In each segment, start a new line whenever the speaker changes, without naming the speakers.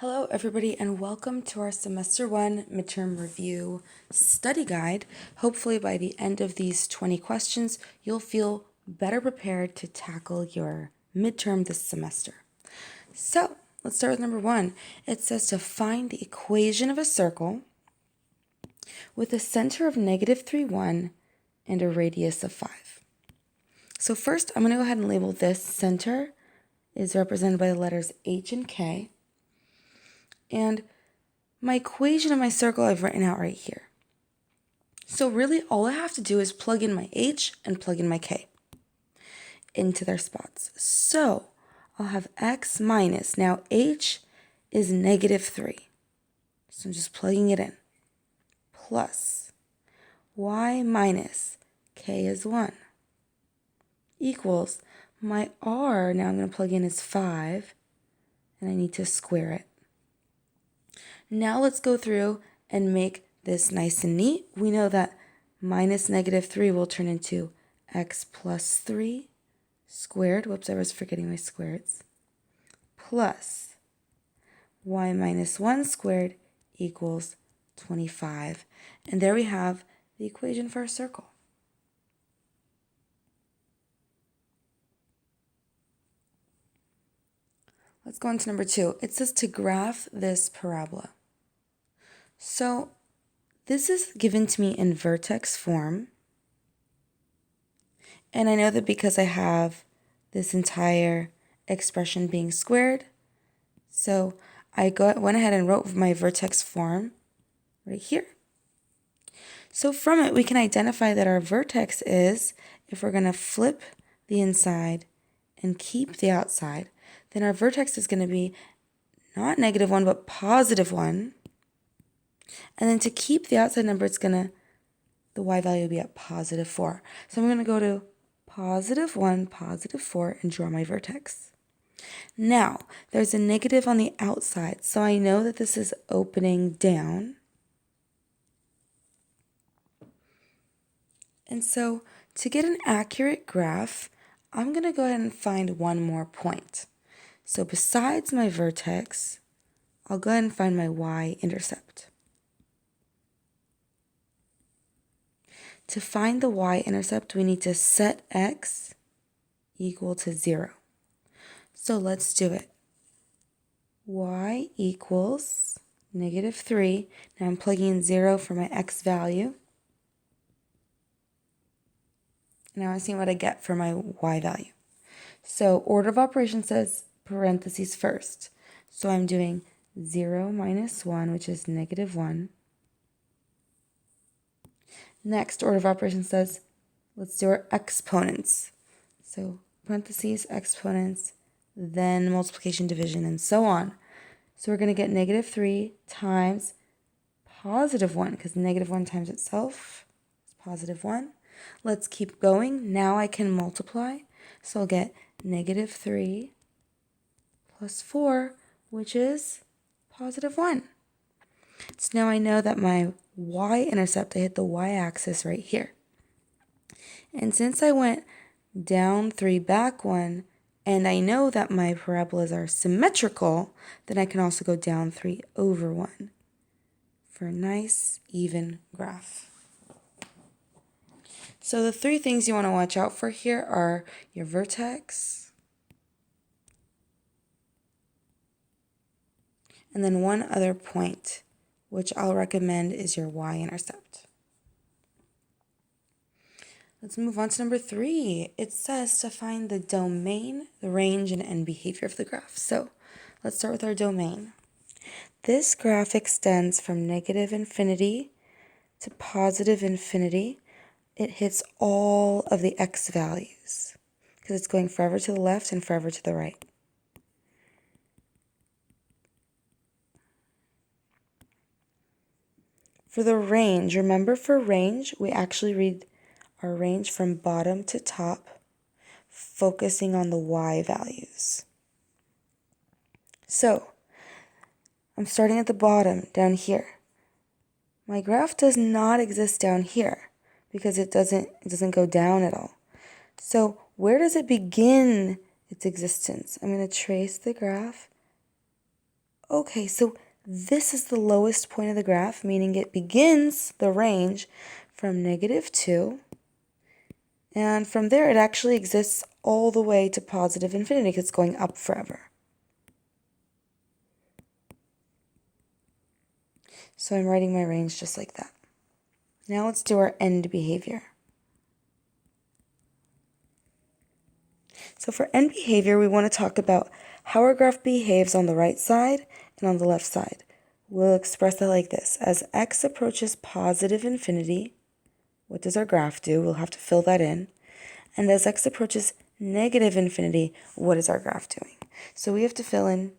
Hello everybody and welcome to our Semester 1 Midterm Review Study Guide. Hopefully by the end of these 20 questions, you'll feel better prepared to tackle your midterm this semester. So, let's start with number 1. It says to find the equation of a circle with a center of -3, 1 and a radius of 5. So first, I'm going to go ahead and label this center is represented by the letters H and K. And my equation of my circle I've written out right here. So really all I have to do is plug in my H and plug in my K into their spots. So I'll have X minus, now H is -3. So I'm just plugging it in. Plus Y minus K is 1 equals my R, now I'm going to plug in is 5 and I need to square it. Now let's go through and make this nice and neat. We know that minus -3 will turn into x plus 3 squared. Whoops, I was forgetting my squareds. Plus y minus 1 squared equals 25. And there we have the equation for a circle. Let's go on to number 2. It says to graph this parabola. So this is given to me in vertex form. And I know that because I have this entire expression being squared, so I went ahead and wrote my vertex form right here. So from it, we can identify that our vertex is, if we're going to flip the inside and keep the outside, then our vertex is going to be not -1, but +1. And then to keep the outside number, the y value will be at +4. So I'm going to go to +1, +4, and draw my vertex. Now, there's a negative on the outside, so I know that this is opening down. And so, to get an accurate graph, I'm going to go ahead and find one more point. So besides my vertex, I'll go ahead and find my y-intercept. To find the y-intercept, we need to set x equal to 0. So let's do it. Y equals -3. Now I'm plugging in 0 for my x value. Now I'm seeing what I get for my y value. So order of operations says parentheses first. So I'm doing 0 minus 1, which is -1. Next, order of operations says, let's do our exponents. So parentheses, exponents, then multiplication, division, and so on. So we're going to get -3 times +1, because -1 times itself is +1. Let's keep going. Now I can multiply. So I'll get -3 plus 4, which is +1. So now I know that my y-intercept, I hit the y-axis right here. And since I went down 3, back 1, and I know that my parabolas are symmetrical, then I can also go down 3 over 1 for a nice, even graph. So the 3 things you want to watch out for here are your vertex, and then one other point, which I'll recommend is your y-intercept. Let's move on to number 3. It says to find the domain, the range, and end behavior of the graph. So let's start with our domain. This graph extends from -infinity to +infinity. It hits all of the x values because it's going forever to the left and forever to the right. For the range, remember for range, we actually read our range from bottom to top, focusing on the y values. So, I'm starting at the bottom, down here. My graph does not exist down here because it doesn't go down at all. So, where does it begin its existence? I'm going to trace the graph Okay, so this is the lowest point of the graph, meaning it begins the range from -2, and from there it actually exists all the way to positive infinity because it's going up forever. So I'm writing my range just like that. Now let's do our end behavior. So for end behavior, we want to talk about how our graph behaves on the right side and on the left side. We'll express it like this. As x approaches positive infinity, what does our graph do? We'll have to fill that in. And as x approaches negative infinity, what is our graph doing? So we have to fill in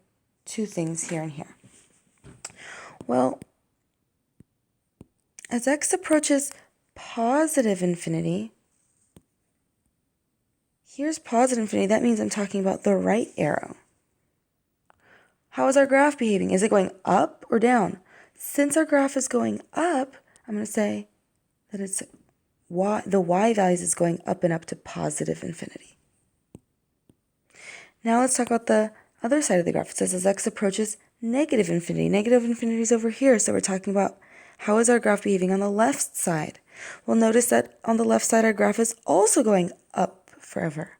two things here and here. Well, as x approaches positive infinity, here's positive infinity. That means I'm talking about the right arrow. How is our graph behaving? Is it going up or down? Since our graph is going up, I'm going to say that it's the y values is going up and up to positive infinity. Now let's talk about the other side of the graph. It says as x approaches negative infinity. Negative infinity is over here, so we're talking about how is our graph behaving on the left side. Well, notice that on the left side our graph is also going up forever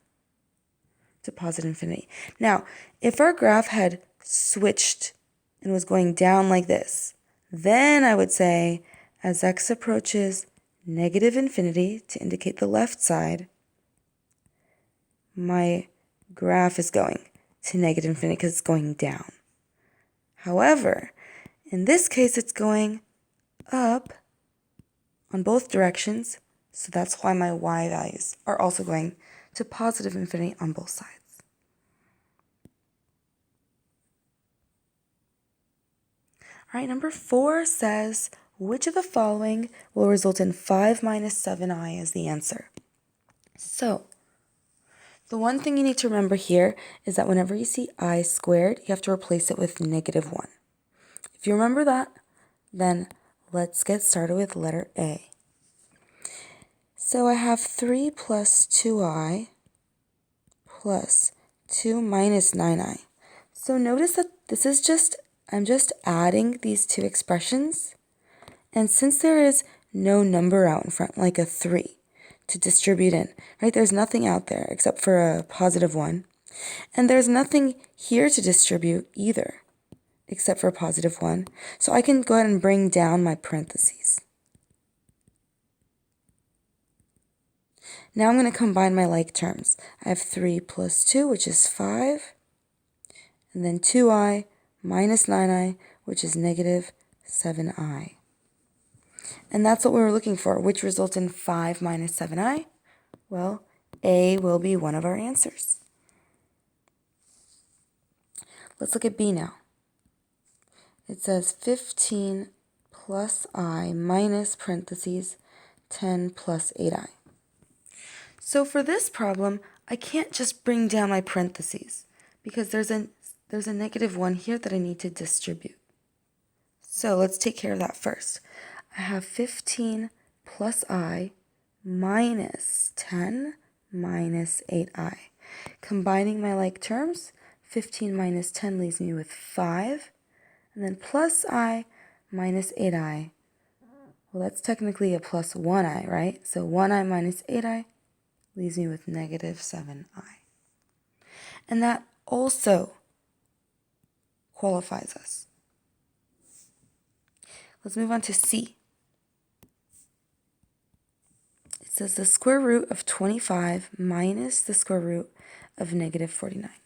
to positive infinity. Now, if our graph had switched and was going down like this, then I would say as x approaches negative infinity to indicate the left side, my graph is going to negative infinity because it's going down. However, in this case it's going up on both directions, so that's why my y values are also going to positive infinity on both sides. All right, number 4 says, which of the following will result in 5 minus 7i as the answer? So, the one thing you need to remember here is that whenever you see I squared, you have to replace it with -1. If you remember that, then let's get started with letter A. So I have 3 plus 2i plus 2 minus 9i. So notice that I'm just adding these two expressions. And since there is no number out in front, like a 3, to distribute in, right? There's nothing out there except for a +1. And there's nothing here to distribute either, except for a +1. So I can go ahead and bring down my parentheses. Now I'm going to combine my like terms. I have 3 plus 2, which is 5, and then 2i minus 9i, which is -7i. And that's what we were looking for, which results in 5 minus 7i. Well, A will be one of our answers. Let's look at B now. It says 15 plus I minus parentheses 10 plus 8i. So for this problem, I can't just bring down my parentheses because there's a -1 here that I need to distribute. So let's take care of that first. I have 15 plus I minus 10 minus 8i. Combining my like terms, 15 minus 10 leaves me with 5, and then plus I minus 8i. Well, that's technically a plus 1i, right? So 1i minus 8i leaves me with -7i. And that also qualifies us. Let's move on to C. It says the square root of 25 minus the square root of -49.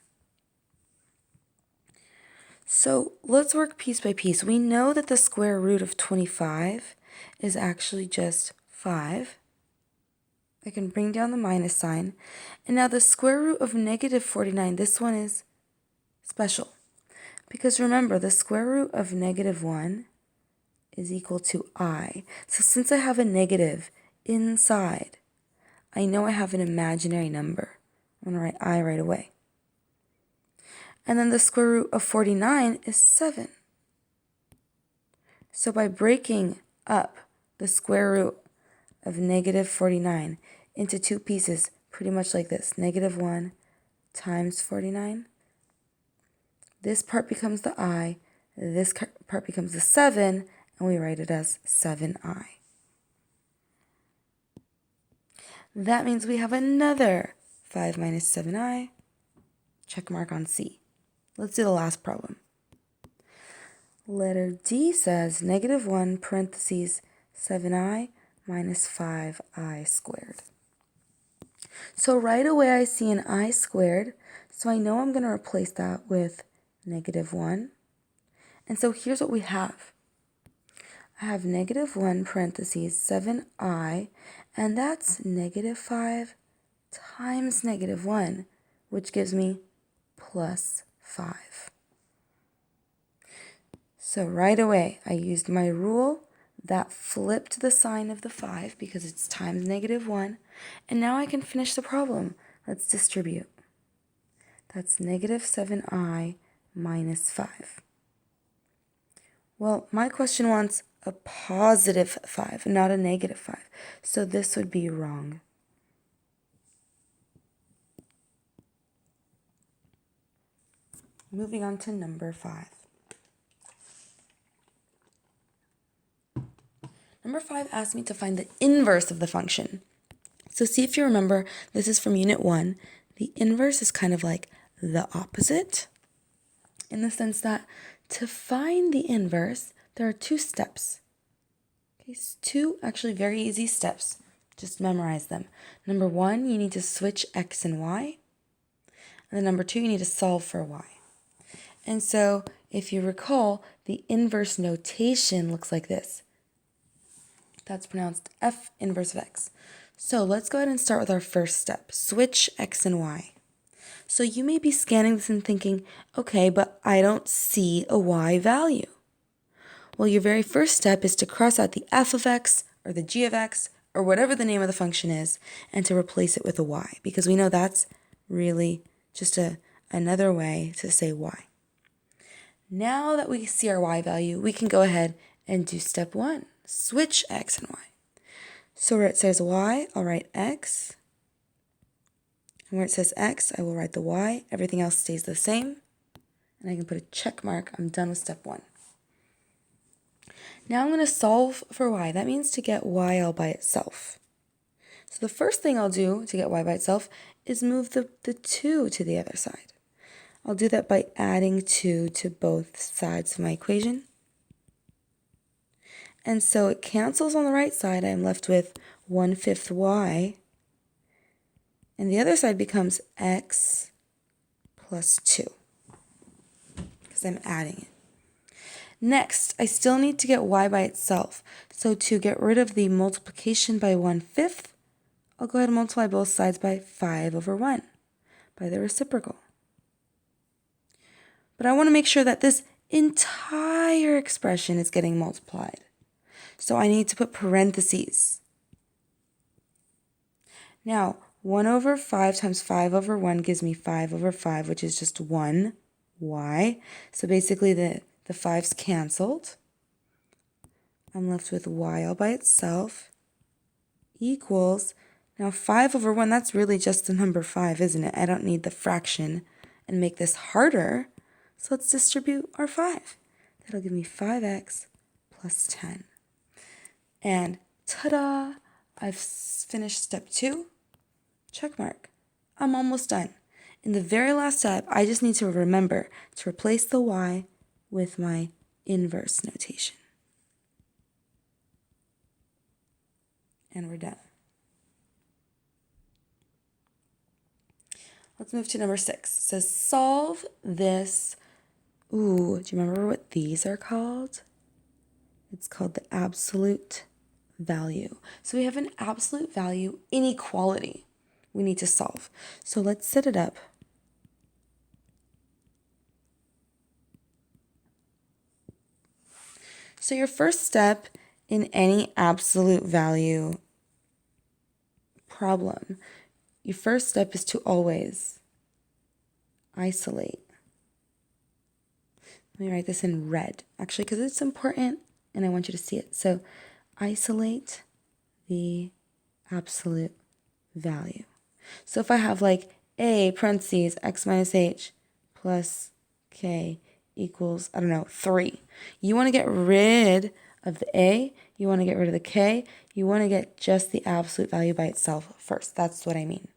So let's work piece by piece. We know that the square root of 25 is actually just 5. I can bring down the minus sign. And now the square root of -49, this one is special. Because remember, the square root of -1 is equal to I. So since I have a negative inside, I know I have an imaginary number. I'm going to write I right away. And then the square root of 49 is 7. So by breaking up the square root of -49 into two pieces, pretty much like this, -1 times 49, this part becomes the I, This part becomes a 7, and we write it as 7i. That means we have another 5 minus 7i, check mark on C. Let's do the last problem. Letter D says -1 parentheses 7i minus 5i squared. So right away I see an I squared, so I know I'm going to replace that with -1. And so here's what we have. I have -1 parentheses 7i, and that's -5 times -1, which gives me plus 5. So right away, I used my rule that flipped the sign of the 5 because it's times -1, and now I can finish the problem. Let's distribute. That's -7i minus 5. Well, my question wants a positive 5, not a -5, so this would be wrong. Moving on to number 5. Number 5 asked me to find the inverse of the function. So see if you remember, this is from Unit 1. The inverse is kind of like the opposite, in the sense that to find the inverse, there are 2 steps. Okay, 2 actually very easy steps. Just memorize them. Number 1, you need to switch x and y. And then number 2, you need to solve for y. And so if you recall, the inverse notation looks like this. That's pronounced f inverse of x. So let's go ahead and start with our first step, switch x and y. So you may be scanning this and thinking, okay, but I don't see a y value. Well, your very first step is to cross out the f of x or the g of x or whatever the name of the function is and to replace it with a y, because we know that's really just another way to say y. Now that we see our y value, we can go ahead and do step 1, switch x and y. So where it says y, I'll write x. And where it says x, I will write the y. Everything else stays the same. And I can put a check mark. I'm done with step 1. Now I'm going to solve for y. That means to get y all by itself. So the first thing I'll do to get y by itself is move the 2 to the other side. I'll do that by adding 2 to both sides of my equation. And so it cancels on the right side. I'm left with 1/5 y. And the other side becomes x plus 2 because I'm adding it. Next, I still need to get y by itself. So to get rid of the multiplication by 1/5, I'll go ahead and multiply both sides by 5/1 by the reciprocal. But I want to make sure that this entire expression is getting multiplied. So I need to put parentheses. Now, 1/5 times 5/1 gives me 5/5, which is just 1y. So basically the 5's canceled. I'm left with y all by itself equals, now 5/1, that's really just the number 5, isn't it? I don't need the fraction and make this harder. So let's distribute our 5. That'll give me 5x plus 10. And ta-da! I've finished step 2. Check mark. I'm almost done. In the very last step, I just need to remember to replace the y with my inverse notation. And we're done. Let's move to number 6. It says solve this. Ooh, do you remember what these are called? It's called the absolute value. So we have an absolute value inequality we need to solve. So let's set it up. So your first step in any absolute value problem, your first step is to always isolate. Let me write this in red, actually, because it's important and I want you to see it. So isolate the absolute value. So if I have like a parentheses x minus h plus k equals, 3. You want to get rid of the a, you want to get rid of the k, you want to get just the absolute value by itself first. That's what I mean.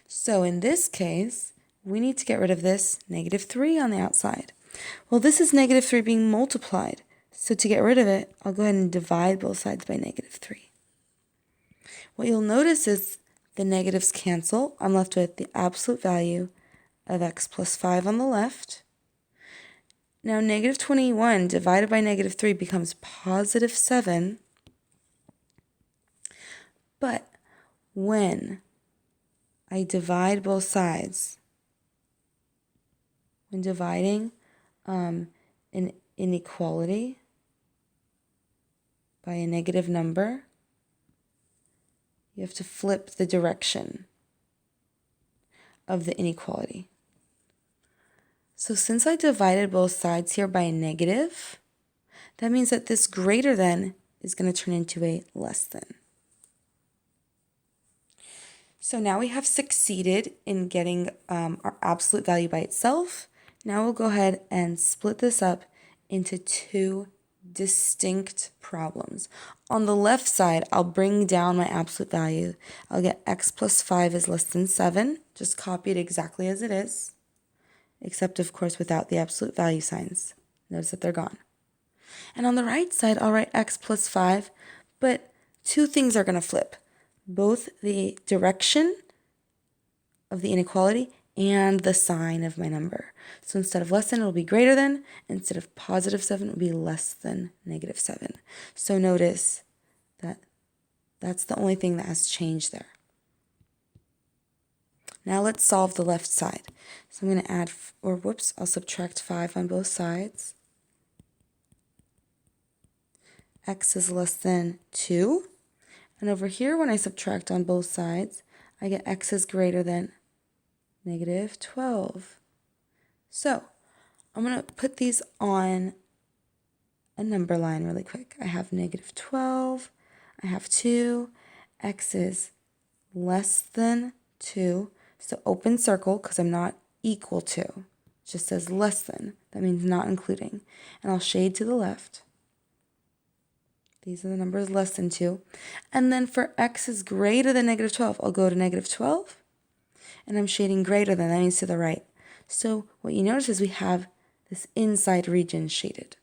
So in this case, we need to get rid of this -3 on the outside. Well, this is -3 being multiplied. So to get rid of it, I'll go ahead and divide both sides by -3. What you'll notice is the negatives cancel. I'm left with the absolute value of x plus 5 on the left. Now, -21 divided by -3 becomes +7. But when I divide both sides, when dividing an inequality by a negative number, you have to flip the direction of the inequality. So since I divided both sides here by a negative, that means that this greater than is going to turn into a less than. So now we have succeeded in getting our absolute value by itself. Now we'll go ahead and split this up into two distinct problems. On the left side, I'll bring down my absolute value. I'll get x plus 5 is less than 7. Just copy it exactly as it is, except of course without the absolute value signs. Notice that they're gone. And on the right side, I'll write x plus 5, but two things are going to flip. Both the direction of the inequality and the sign of my number. So instead of less than, it'll be greater than. Instead of +7, it'll be less than -7. So notice that that's the only thing that has changed there. Now let's solve the left side. So I'm going to I'll subtract 5 on both sides. X is less than 2. And over here, when I subtract on both sides, I get x is greater than -12. So I'm going to put these on a number line really quick. I have -12, I have 2, x is less than 2, so open circle because I'm not equal to. It just says less than, that means not including. And I'll shade to the left. These are the numbers less than 2. And then for x is greater than -12, I'll go to -12. And I'm shading greater than, that means to the right. So what you notice is we have this inside region shaded.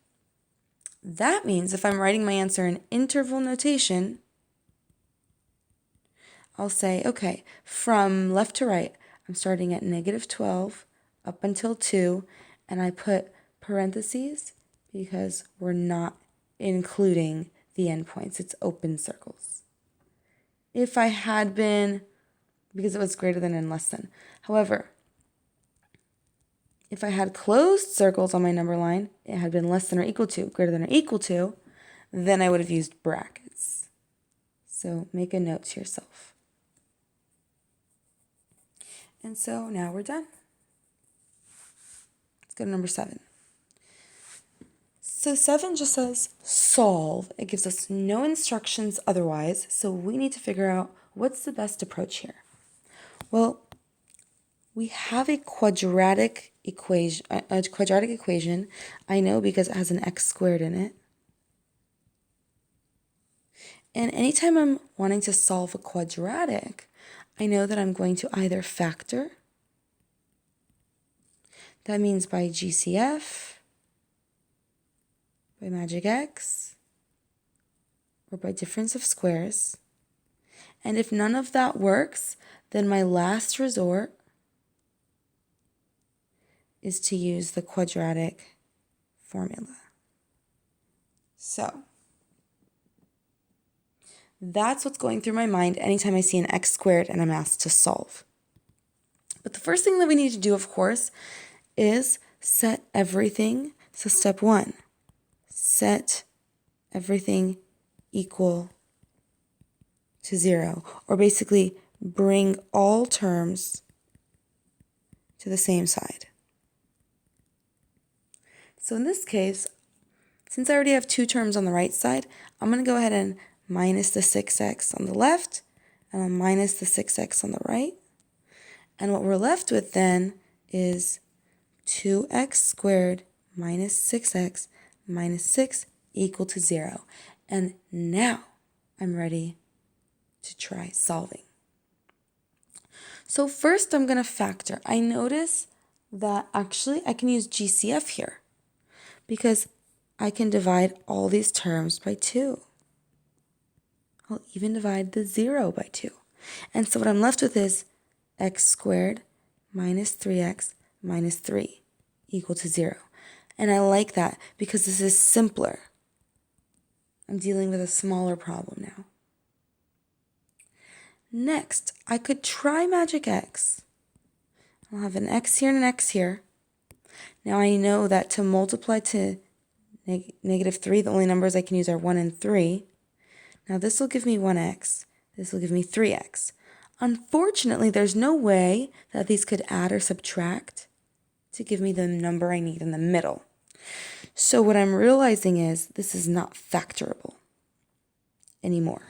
That means if I'm writing my answer in interval notation, I'll say, okay, from left to right, I'm starting at -12 up until 2, and I put parentheses because we're not including the endpoints. It's open circles. If I had been, because it was greater than and less than. However, if I had closed circles on my number line, it had been less than or equal to, greater than or equal to, then I would have used brackets. So make a note to yourself. And so now we're done. Let's go to number 7. So 7 just says solve. It gives us no instructions otherwise, so we need to figure out what's the best approach here. Well, we have a quadratic equation. I know because it has an x squared in it. And anytime I'm wanting to solve a quadratic, I know that I'm going to either factor, that means by GCF, by magic x, or by difference of squares. And if none of that works, then my last resort is to use the quadratic formula. So that's what's going through my mind anytime I see an x squared and I'm asked to solve. But the first thing that we need to do, of course, is set everything. So step 1, set everything equal to 0, or basically bring all terms to the same side. So in this case, since I already have 2 terms on the right side, I'm going to go ahead and minus the 6x on the left, and I'll minus the 6x on the right. And what we're left with then is 2x squared minus 6x minus 6 equal to 0. And now I'm ready to try solving. So first I'm going to factor. I notice that actually I can use GCF here because I can divide all these terms by 2. I'll even divide the 0 by 2. And so what I'm left with is x squared minus 3x minus 3 equal to 0. And I like that because this is simpler. I'm dealing with a smaller problem now. Next, I could try magic x. I'll have an x here and an x here. Now I know that to multiply to negative 3, the only numbers I can use are 1 and 3. Now this will give me 1x. This will give me 3x. Unfortunately, there's no way that these could add or subtract to give me the number I need in the middle. So what I'm realizing is this is not factorable anymore.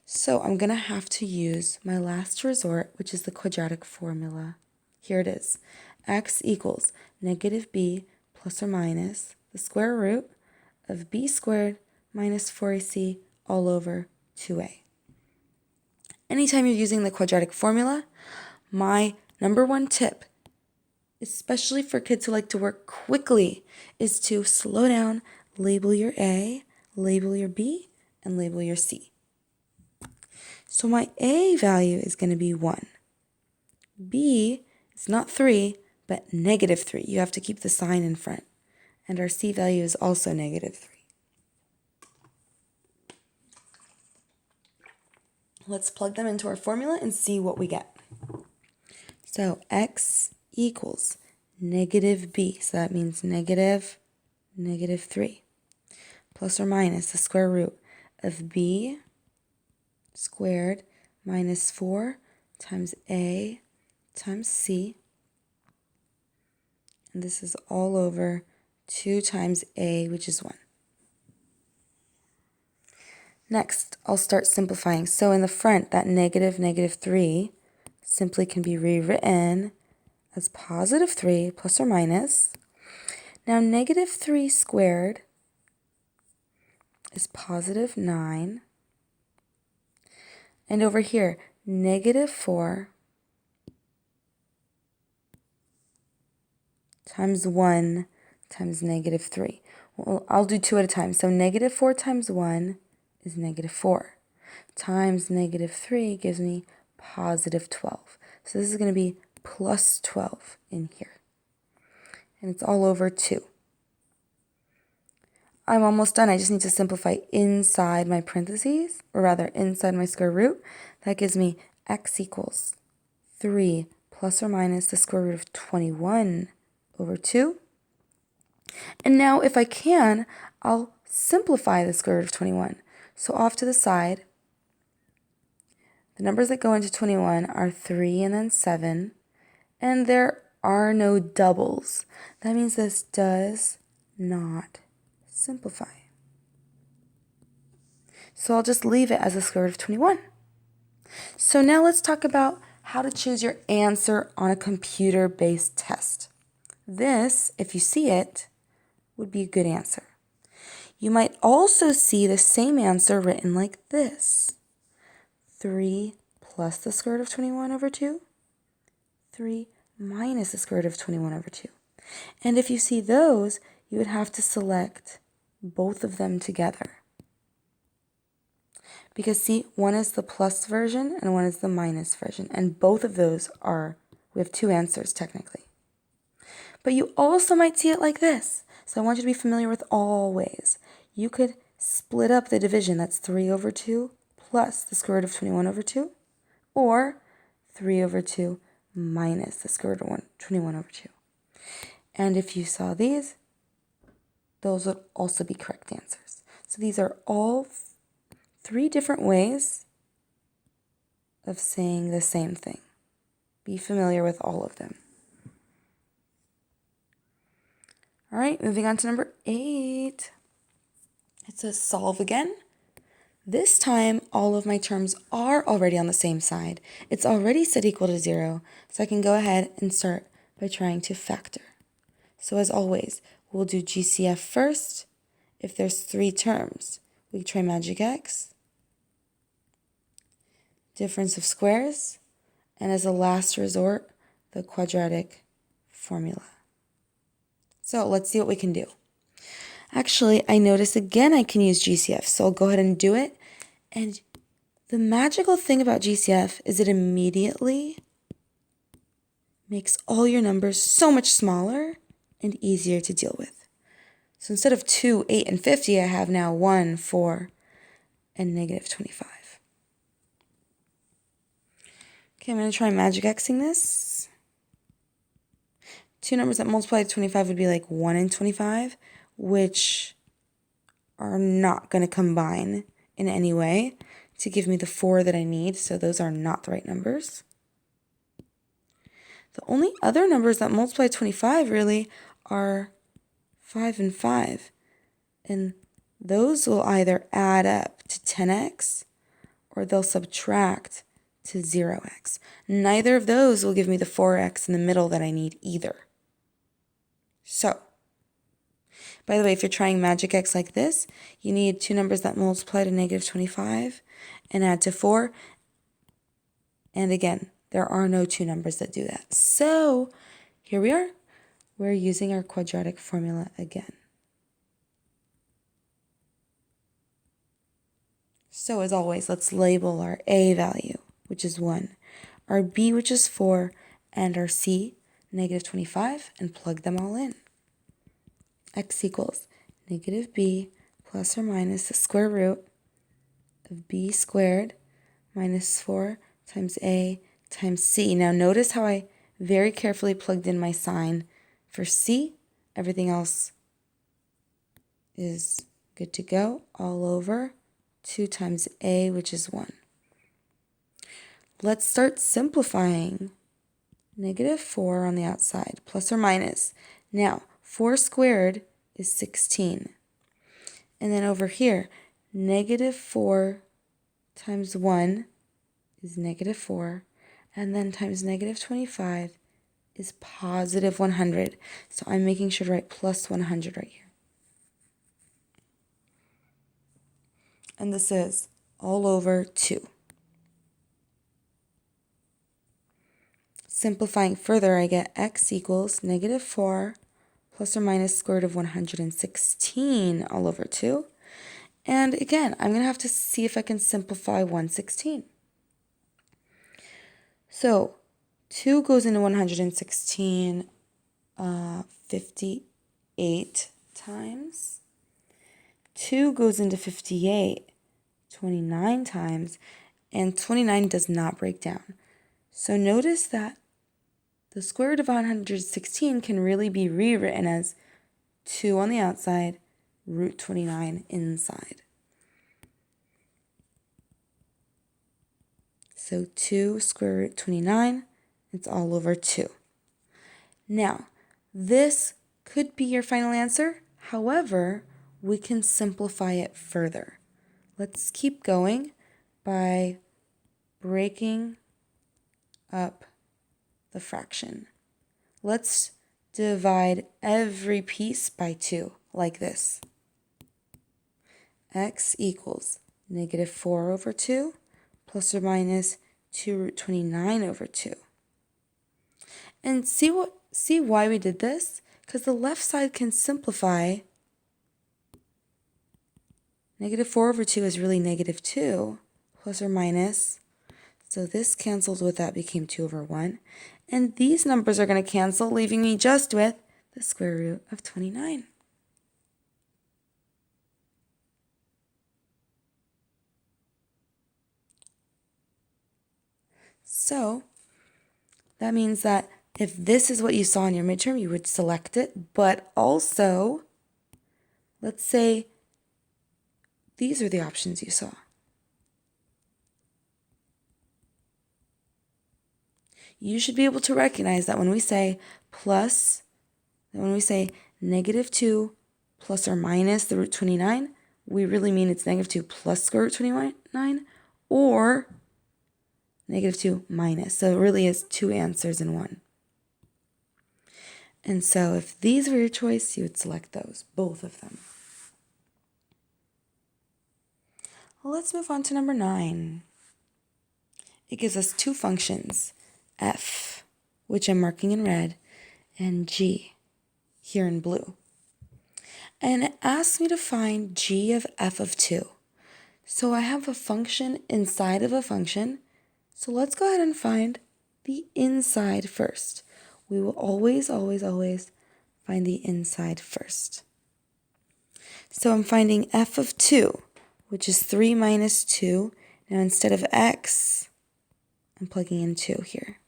So I'm going to have to use my last resort, which is the quadratic formula. Here it is. X equals negative b plus or minus the square root of b squared minus 4ac all over 2a. Anytime you're using the quadratic formula, my number one tip, especially for kids who like to work quickly, is to slow down, label your a, label your b, and label your c. So my a value is going to be 1. B is not 3, but negative 3. You have to keep the sign in front. And our c value is also negative 3. Let's plug them into our formula and see what we get. So x equals negative b. So that means negative 3. Plus or minus the square root of b squared minus 4 times a times c. And this is all over 2 times a, which is 1. Next, I'll start simplifying. So in the front, that negative 3 simply can be rewritten as positive 3 plus or minus. Now negative 3 squared is positive 9. And over here, negative 4 times 1 times negative 3. Well, I'll do 2 at a time. So negative 4 times 1 is negative 4. Times negative 3 gives me positive 12. So this is going to be plus 12 in here. And it's all over 2. I'm almost done. I just need to simplify inside my parentheses, or rather inside my square root. That gives me x equals 3 plus or minus the square root of 21 over 2. And now if I can, I'll simplify the square root of 21. So off to the side, the numbers that go into 21 are 3 and then 7, and there are no doubles. That means this does not simplify. So I'll just leave it as the square root of 21. So now let's talk about how to choose your answer on a computer-based test. This, if you see it, would be a good answer. You might also see the same answer written like this. 3 plus the square root of 21 over 2. 3 minus the square root of 21 over 2. And if you see those, you would have to select both of them together. Because see, one is the plus version and one is the minus version. And both of those we have 2 answers technically. But you also might see it like this. So I want you to be familiar with all ways. You could split up the division. That's 3 over 2 plus the square root of 21 over 2. Or 3 over 2 minus the square root of 21 over 2. And if you saw these, those would also be correct answers. So these are all 3 different ways of saying the same thing. Be familiar with all of them. All right, moving on to number 8. It says solve again. This time, all of my terms are already on the same side. It's already set equal to 0, so I can go ahead and start by trying to factor. So as always, we'll do GCF first. If there's 3 terms, we try magic x, difference of squares, and as a last resort, the quadratic formula. So let's see what we can do. Actually, I notice again I can use GCF, so I'll go ahead and do it. And the magical thing about GCF is it immediately makes all your numbers so much smaller and easier to deal with. So instead of 2, 8, and 50, I have now 1, 4, and negative 25. Okay, I'm going to try magic xing this. 2 numbers that multiply to 25 would be like 1 and 25, which are not going to combine in any way to give me the 4 that I need, so those are not the right numbers. The only other numbers that multiply 25 really are 5 and 5, and those will either add up to 10x or they'll subtract to 0x. Neither of those will give me the 4x in the middle that I need either. So, by the way, if you're trying magic x like this, you need 2 numbers that multiply to negative 25 and add to 4. And again, there are no 2 numbers that do that. So, here we are. We're using our quadratic formula again. So, as always, let's label our a value, which is 1, our b, which is 4, and our c, negative 25, and plug them all in. X equals negative b plus or minus the square root of b squared minus 4 times a times c. Now notice how I very carefully plugged in my sign for c. Everything else is good to go. All over 2 times a, which is 1. Let's start simplifying. Negative 4 on the outside, plus or minus. Now, 4 squared is 16. And then over here, negative 4 times 1 is negative 4. And then times negative 25 is positive 100. So I'm making sure to write plus 100 right here. And this is all over 2. Simplifying further, I get x equals negative 4 plus or minus square root of 116 all over 2. And again, I'm going to have to see if I can simplify 116. So 2 goes into 116 58 times. 2 goes into 58 29 times. And 29 does not break down. So notice that the square root of 116 can really be rewritten as 2 on the outside, root 29 inside. So 2 square root 29, it's all over 2. Now, this could be your final answer. However, we can simplify it further. Let's keep going by breaking up the fraction. Let's divide every piece by 2, like this. X equals negative 4 over 2 plus or minus 2 root 29 over 2. And see why we did this? Because the left side can simplify. Negative 4 over 2 is really negative 2 plus or minus. So this canceled with that, became 2 over 1. And these numbers are going to cancel, leaving me just with the square root of 29. So that means that if this is what you saw in your midterm, you would select it. But also, let's say these are the options you saw. You should be able to recognize that when we say negative 2 plus or minus the root 29, we really mean it's negative 2 plus square root 29 or negative 2 minus. So it really is 2 answers in one. And so if these were your choice, you would select those, both of them. Let's move on to number 9. It gives us two functions, f, which I'm marking in red, and g, here in blue. And it asks me to find g of f of 2. So I have a function inside of a function. So let's go ahead and find the inside first. We will always, always, always find the inside first. So I'm finding f of 2, which is 3 minus 2. Now instead of x, I'm plugging in 2 here.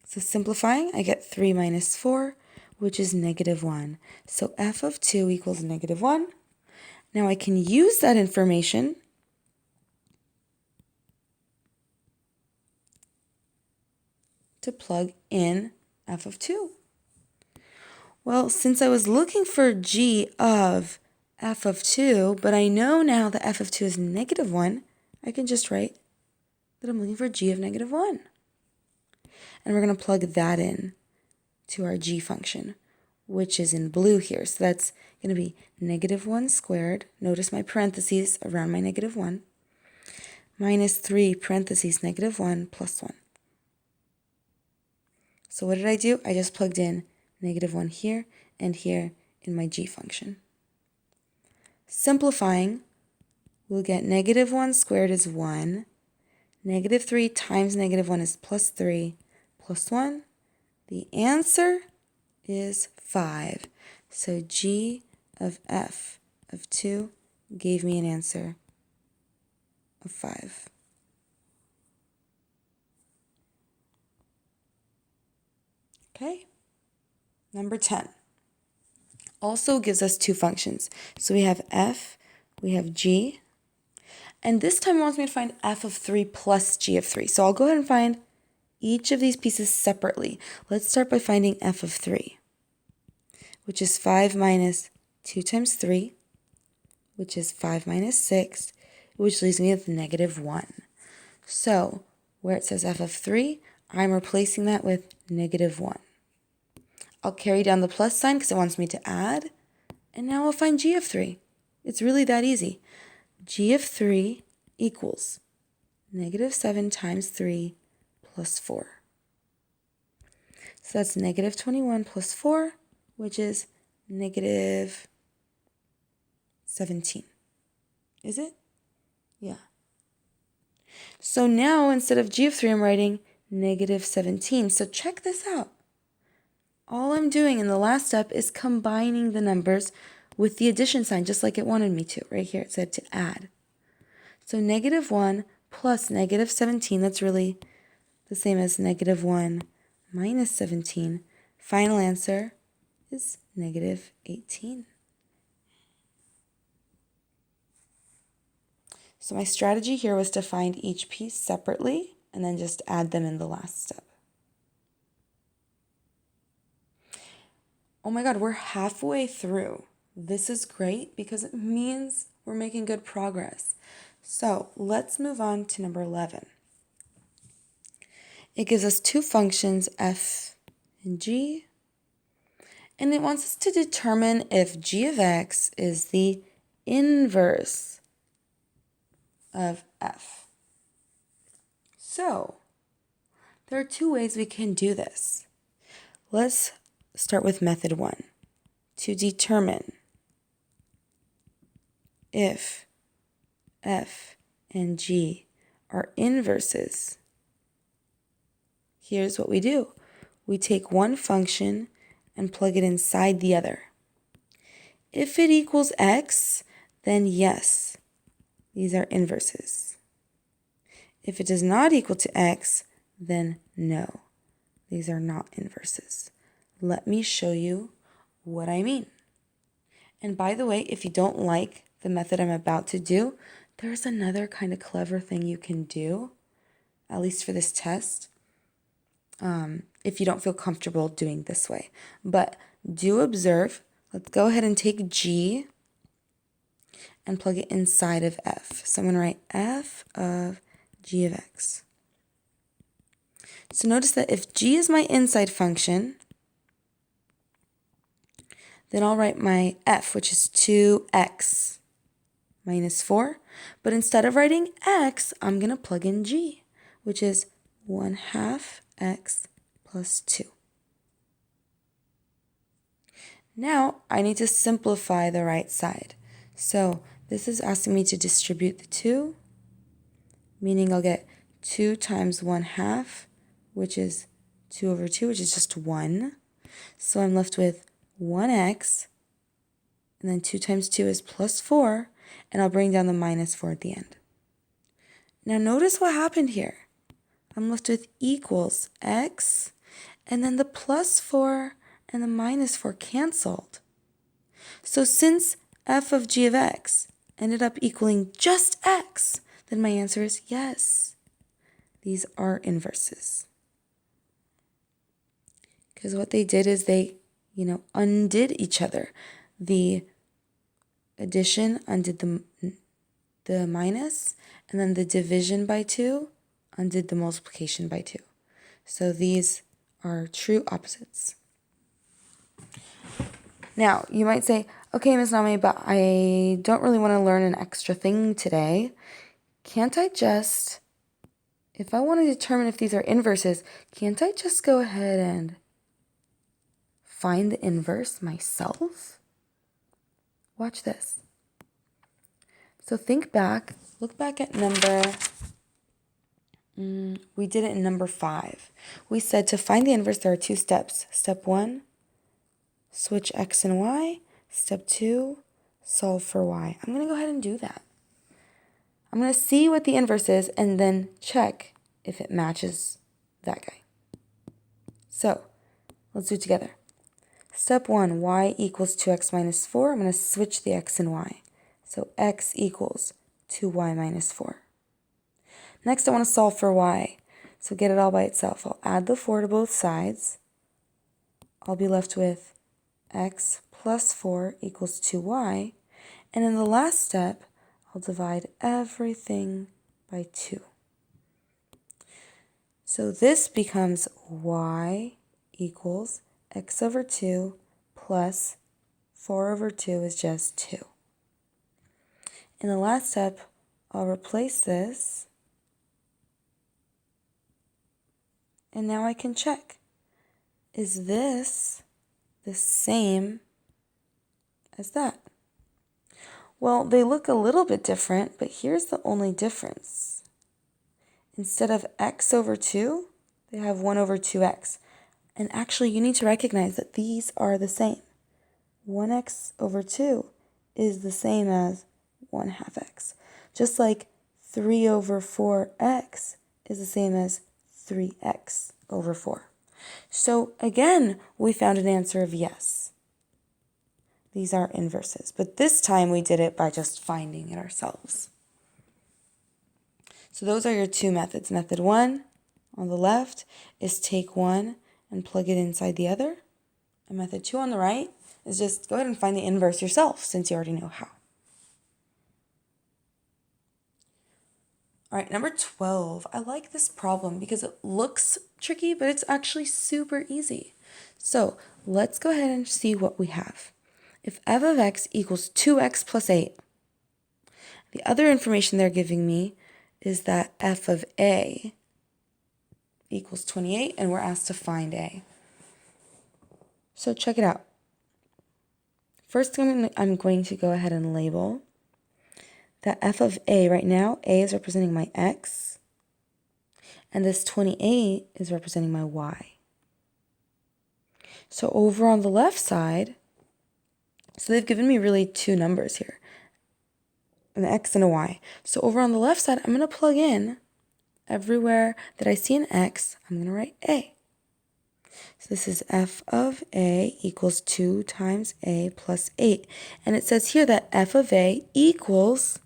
So simplifying, I get 3 minus 4, which is negative 1. So f of 2 equals negative 1. Now I can use that information to plug in f of 2. Well, since I was looking for g of f of 2, but I know now that f of 2 is negative 1, I can just write that I'm looking for g of negative 1. And we're going to plug that in to our g function, which is in blue here. So that's going to be negative 1 squared. Notice my parentheses around my negative 1. Minus 3 parentheses negative 1 plus 1. So what did I do? I just plugged in negative 1 here and here in my g function. Simplifying, we'll get negative 1 squared is 1. Negative 3 times negative 1 is plus 3 plus 1. The answer is 5. So g of f of 2 gave me an answer of 5. Okay, number 10 also gives us two functions. So we have f, we have g, and this time it wants me to find f of 3 plus g of 3. So I'll go ahead and find each of these pieces separately. Let's start by finding f of 3, which is 5 minus 2 times 3, which is 5 minus 6, which leaves me with negative 1. So where it says f of 3, I'm replacing that with negative 1. I'll carry down the plus sign because it wants me to add, and now I'll find g of 3. It's really that easy. G of 3 equals negative 7 times 3 plus 4. So that's negative 21 plus 4, which is negative 17. Is it? Yeah. So now instead of g of 3, I'm writing negative 17. So check this out. All I'm doing in the last step is combining the numbers with the addition sign, just like it wanted me to. Right here it said to add. So negative 1 plus negative 17, that's really the same as negative 1 minus 17. Final answer is negative 18. So my strategy here was to find each piece separately and then just add them in the last step. Oh my God, we're halfway through. This is great because it means we're making good progress. So let's move on to number 11. It gives us two functions, f and g, and it wants us to determine if g of x is the inverse of f. So there are two ways we can do this. Let's start with method 1 to determine if f and g are inverses. Here's what we do. We take one function and plug it inside the other. If it equals x, then yes, these are inverses. If it does not equal to x, then no, these are not inverses. Let me show you what I mean. And by the way, if you don't like the method I'm about to do, there's another kind of clever thing you can do, at least for this test, if you don't feel comfortable doing this way. But do observe. Let's go ahead and take g and plug it inside of f. So I'm going to write f of g of x. So notice that if g is my inside function, Then I'll write my f, which is 2x minus 4. But instead of writing x, I'm going to plug in g, which is 1/2 x plus 2. Now I need to simplify the right side. So this is asking me to distribute the 2, meaning I'll get 2 times 1/2, which is 2 over 2, which is just 1. So I'm left with 1x, and then 2 times 2 is plus 4, and I'll bring down the minus 4 at the end. Now notice what happened here. I'm left with equals x, and then the plus 4 and the minus 4 canceled. So since f of g of x ended up equaling just x, then my answer is yes. These are inverses. Because what they did is they, undid each other. The addition undid the minus, and then the division by 2 undid the multiplication by 2. So these are true opposites. Now, you might say, okay, Ms. Nami, but I don't really want to learn an extra thing today. Can't I just, if I want to determine if these are inverses, can't I just go ahead and find the inverse myself? Watch this. So think back, look back at we did it in number 5. We said to find the inverse, there are 2 steps. Step 1, switch x and y. Step 2, solve for y. I'm going to go ahead and do that. I'm going to see what the inverse is and then check if it matches that guy. So let's do it together. Step 1, y equals 2x minus 4. I'm going to switch the x and y. So x equals 2y minus 4. Next, I want to solve for y. So get it all by itself. I'll add the 4 to both sides. I'll be left with x plus 4 equals 2y. And in the last step, I'll divide everything by 2. So this becomes y equals x over 2 plus 4 over 2 is just 2. In the last step, I'll replace this. And now I can check. Is this the same as that? Well, they look a little bit different, but here's the only difference. Instead of x over 2, they have 1 over 2x. And actually, you need to recognize that these are the same. 1x over 2 is the same as 1/2 x. Just like 3 over 4x is the same as 3x over 4. So again, we found an answer of yes. These are inverses, but this time we did it by just finding it ourselves. So those are your 2 methods. Method 1 on the left is take one and plug it inside the other. And method 2 on the right is just go ahead and find the inverse yourself since you already know how. All right, number 12. I like this problem because it looks tricky, but it's actually super easy. So let's go ahead and see what we have. If f of x equals 2x plus 8, the other information they're giving me is that f of a equals 28, and we're asked to find a. So check it out. First, I'm going to go ahead and label that f of a right now, a is representing my x, and this 28 is representing my y. So over on the left side, so they've given me really 2 numbers here, an x and a y. So over on the left side, I'm going to plug in everywhere that I see an x, I'm going to write a. So this is f of a equals 2 times a plus 8. And it says here that f of a equals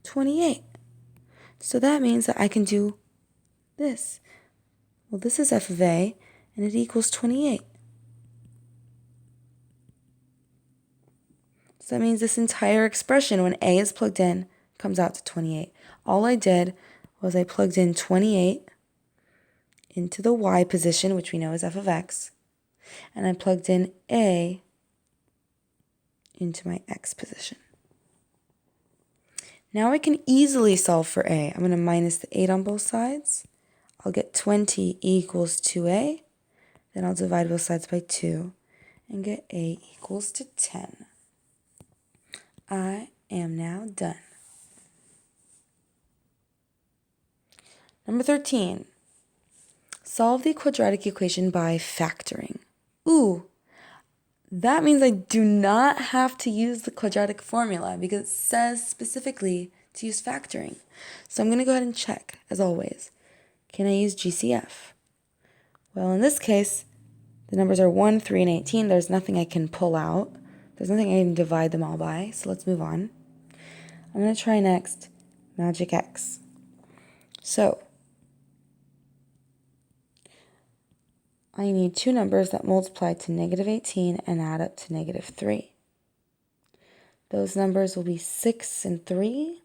28. So that means that I can do this. Well, this is f of a, and it equals 28. So that means this entire expression, when a is plugged in, comes out to 28. All I did was I plugged in 28 into the y position, which we know is f of x, and I plugged in a into my x position. Now I can easily solve for a. I'm going to minus the 8 on both sides. I'll get 20 equals 2a. Then I'll divide both sides by 2 and get a equals to 10. I am now done. Number 13. Solve the quadratic equation by factoring. Ooh, that means I do not have to use the quadratic formula because it says specifically to use factoring. So I'm going to go ahead and check, as always. Can I use GCF? Well, in this case, the numbers are 1, 3, and 18. There's nothing I can pull out. There's nothing I can divide them all by, so let's move on. I'm going to try next magic x. So I need two numbers that multiply to negative 18 and add up to negative 3. Those numbers will be 6 and 3.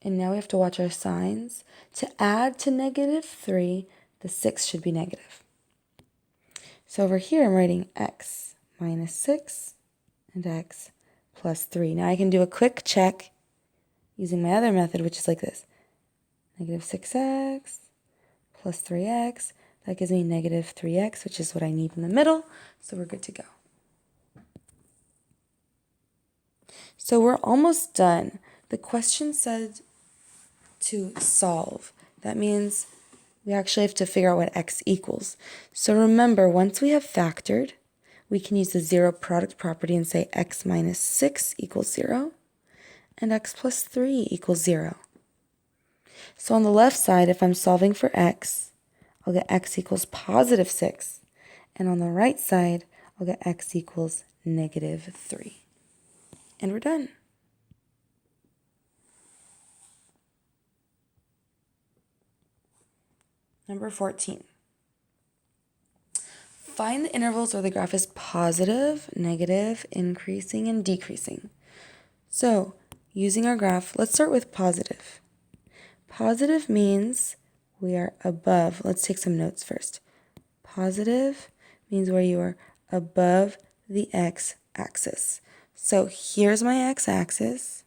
And now we have to watch our signs. To add to negative 3, the 6 should be negative. So over here I'm writing x minus 6 and x plus 3. Now I can do a quick check using my other method, which is like this. Negative 6x plus 3x. That gives me negative 3x, which is what I need in the middle. So we're good to go. So we're almost done. The question said to solve. That means we actually have to figure out what x equals. So remember, once we have factored, we can use the zero product property and say x minus 6 equals 0 and x plus 3 equals 0. So on the left side, if I'm solving for x, I'll get x equals positive 6. And on the right side, I'll get x equals negative 3. And we're done. Number 14. Find the intervals where the graph is positive, negative, increasing, and decreasing. So, using our graph, let's start with positive. Positive means we are above. Let's take some notes first. Positive means where you are above the x-axis. So here's my x-axis.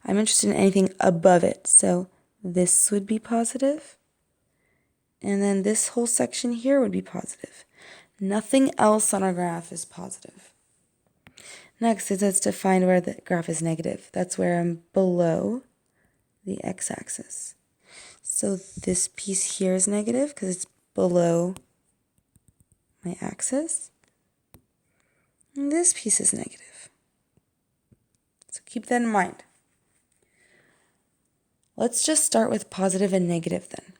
I'm interested in anything above it. So this would be positive. And then this whole section here would be positive. Nothing else on our graph is positive. Next, it says to find where the graph is negative. That's where I'm below the x-axis. So this piece here is negative because it's below my axis. And this piece is negative. So keep that in mind. Let's just start with positive and negative then.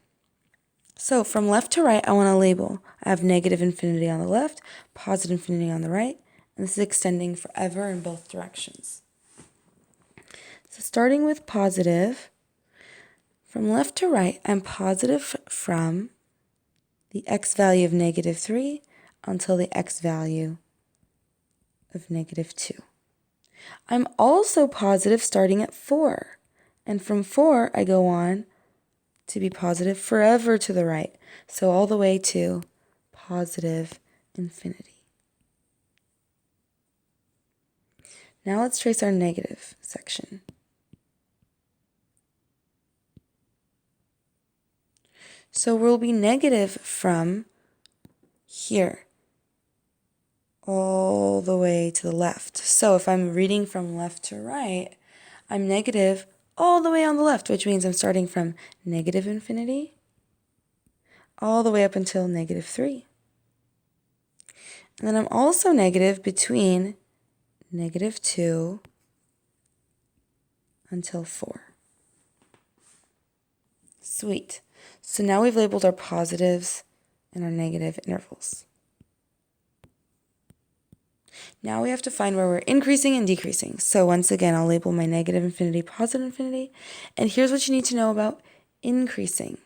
So from left to right, I want to label. I have negative infinity on the left, positive infinity on the right, and this is extending forever in both directions. So starting with positive, from left to right, I'm positive from the x value of negative 3 until the x value of negative 2. I'm also positive starting at 4. And from 4, I go on to be positive forever to the right. So all the way to positive infinity. Now let's trace our negative section. So we'll be negative from here all the way to the left. So if I'm reading from left to right, I'm negative all the way on the left, which means I'm starting from negative infinity all the way up until negative 3. And then I'm also negative between negative 2 until 4. Sweet. So now we've labeled our positives and our negative intervals. Now we have to find where we're increasing and decreasing. So once again, I'll label my negative infinity, positive infinity. And here's what you need to know about increasing.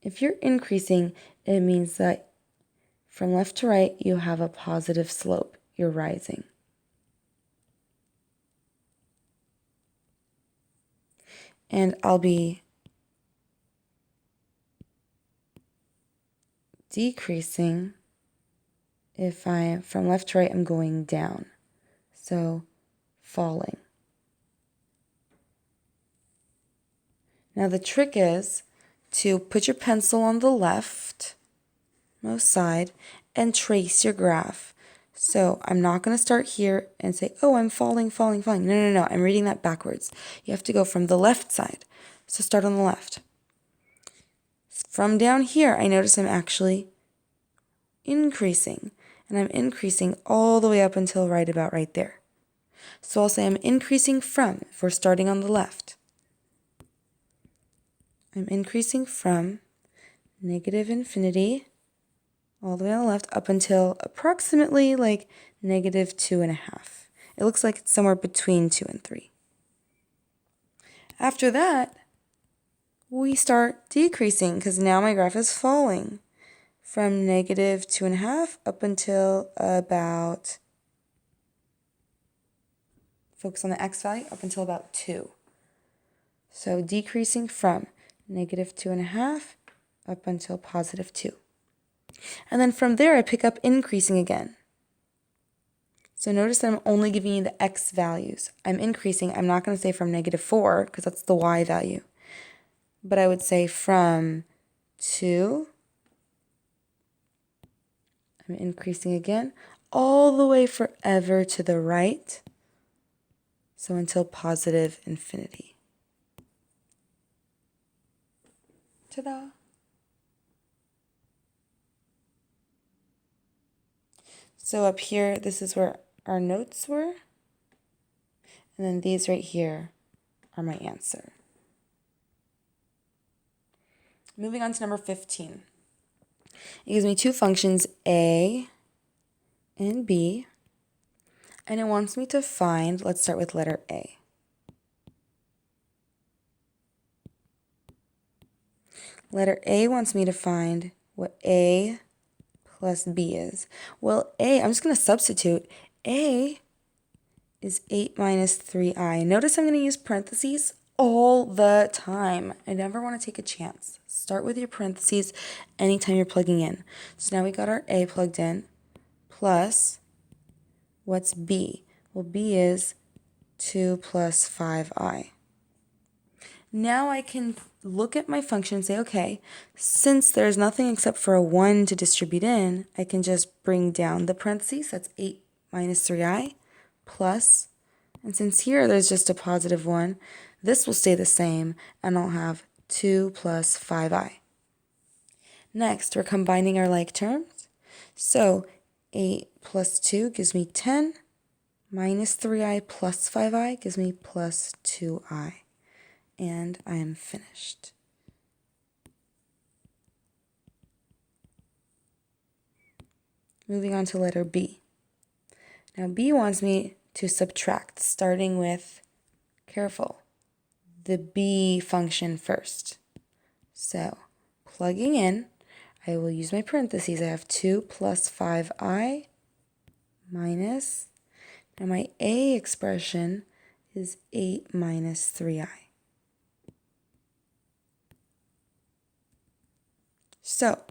If you're increasing, it means that from left to right, you have a positive slope. You're rising. And I'll be decreasing if I, from left to right, I'm going down. So falling. Now the trick is to put your pencil on the leftmost side and trace your graph. So I'm not going to start here and say, oh, I'm falling, falling, falling. No. I'm reading that backwards. You have to go from the left side. So start on the left. From down here, I notice I'm actually increasing. And I'm increasing all the way up until right about right there. So I'll say I'm increasing from, if we're starting on the left. I'm increasing from negative infinity all the way on the left up until approximately like negative 2.5. It looks like it's somewhere between 2 and 3. After that, we start decreasing because now my graph is falling from negative 2.5 up until about, focus on the x value, up until about 2. So decreasing from negative 2.5 up until positive 2. And then from there, I pick up increasing again. So notice that I'm only giving you the x values. I'm increasing. I'm not going to say from negative 4 because that's the y value. But I would say from 2, I'm increasing again, all the way forever to the right. So until positive infinity. Ta-da! So up here, this is where our notes were. And then these right here are my answer. Moving on to number 15. It gives me two functions, a and b. And it wants me to find, let's start with letter a. Letter a wants me to find what a plus b is. Well, I'm just going to substitute. A is 8 minus 3i. Notice I'm going to use parentheses all the time. I never want to take a chance. Start with your parentheses anytime you're plugging in. So now we got our a plugged in, plus, what's b? Well, b is 2 plus 5i. Now I can look at my function and say, okay, since there's nothing except for a 1 to distribute in, I can just bring down the parentheses. That's 8 minus 3i plus, and since here there's just a positive 1, this will stay the same, and I'll have 2 plus 5i. Next, we're combining our like terms. So 8 plus 2 gives me 10, minus 3i plus 5i gives me plus 2i. And I am finished. Moving on to letter B. Now B wants me to subtract, starting with, careful, the b function first. So plugging in, I will use my parentheses. I have 2 plus 5i minus, now my a expression is 8 minus 3i. So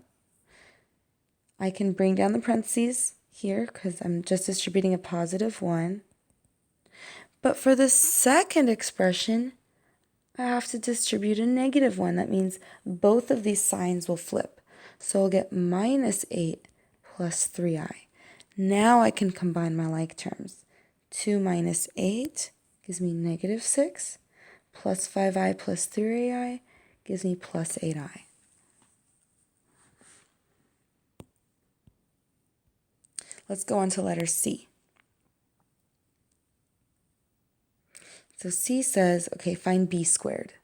I can bring down the parentheses here because I'm just distributing a positive 1. But for the second expression, I have to distribute a negative 1. That means both of these signs will flip. So I'll get minus 8 plus 3i. Now I can combine my like terms. 2 minus 8 gives me negative 6, plus 5i plus 3i gives me plus 8i. Let's go on to letter C. So C says, okay, find b squared.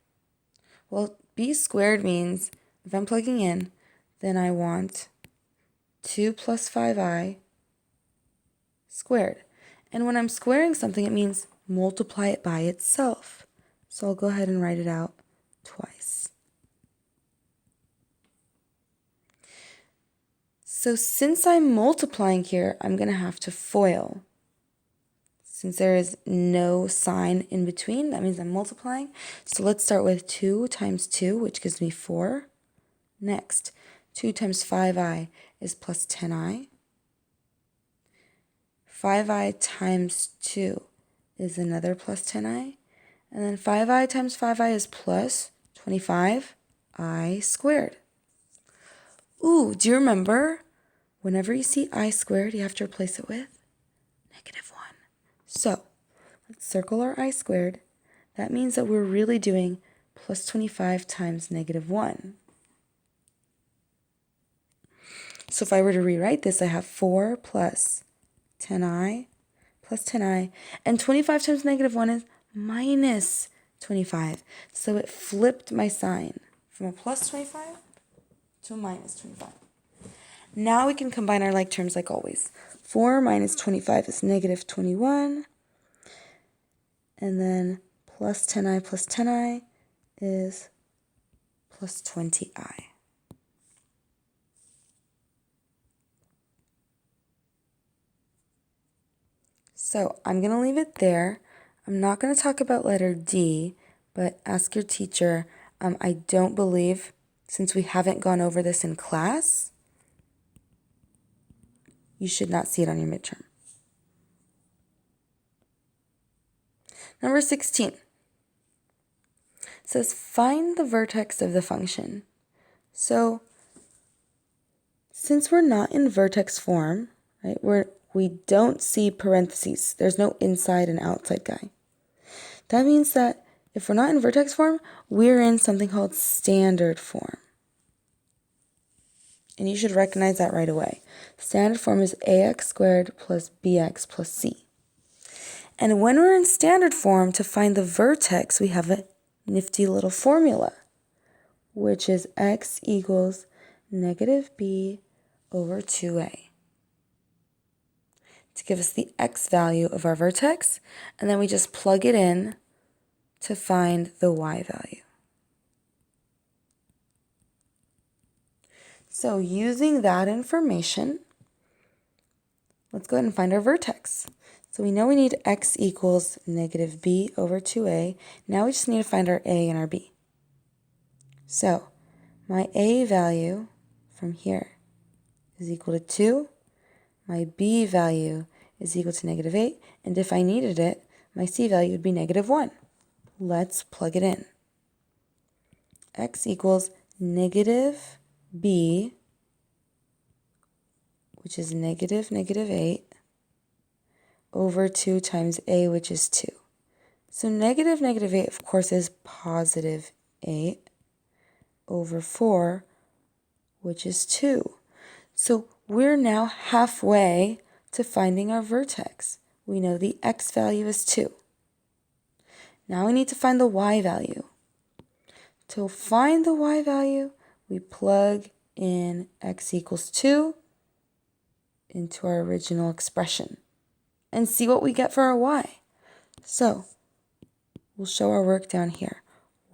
Well, b squared means if I'm plugging in, then I want 2 plus 5i squared. And when I'm squaring something, it means multiply it by itself. So I'll go ahead and write it out twice. So since I'm multiplying here, I'm going to have to FOIL. Since there is no sign in between, that means I'm multiplying. So let's start with 2 times 2, which gives me 4. Next, 2 times 5i is plus 10i. 5i times 2 is another plus 10i. And then 5i times 5i is plus 25i squared. Ooh, do you remember? Whenever you see I squared, you have to replace it with -1. So let's circle our I squared. That means that we're really doing plus 25 times -1. So if I were to rewrite this, I have 4 plus 10i plus 10i. And 25 times -1 is minus 25. So it flipped my sign from a plus 25 to a minus 25. Now we can combine our like terms like always. 4 minus 25 is -21. And then plus 10i is plus 20i. So I'm going to leave it there. I'm not going to talk about letter D, but ask your teacher. I don't believe, since we haven't gone over this in class, you should not see it on your midterm. Number 16 says find the vertex of the function. So since we're not in vertex form, right, we don't see parentheses. There's no inside and outside guy. That means that if we're not in vertex form, we're in something called standard form. And you should recognize that right away. Standard form is ax squared plus bx plus c. And when we're in standard form, to find the vertex, we have a nifty little formula, which is x equals -b over 2a. To give us the x value of our vertex, and then we just plug it in to find the y value. So using that information, let's go ahead and find our vertex. So we know we need x equals -b over 2a. Now we just need to find our a and our b. So my a value from here is equal to 2. My b value is equal to -8. And if I needed it, my c value would be -1. Let's plug it in. X equals -b, which is -8, over 2 times a, which is 2. So -8, of course, is +8 over 4, which is 2. So we're now halfway to finding our vertex. We know the x value is 2. Now we need to find the y value. To find the y value, we plug in x equals 2 into our original expression and see what we get for our y. So we'll show our work down here.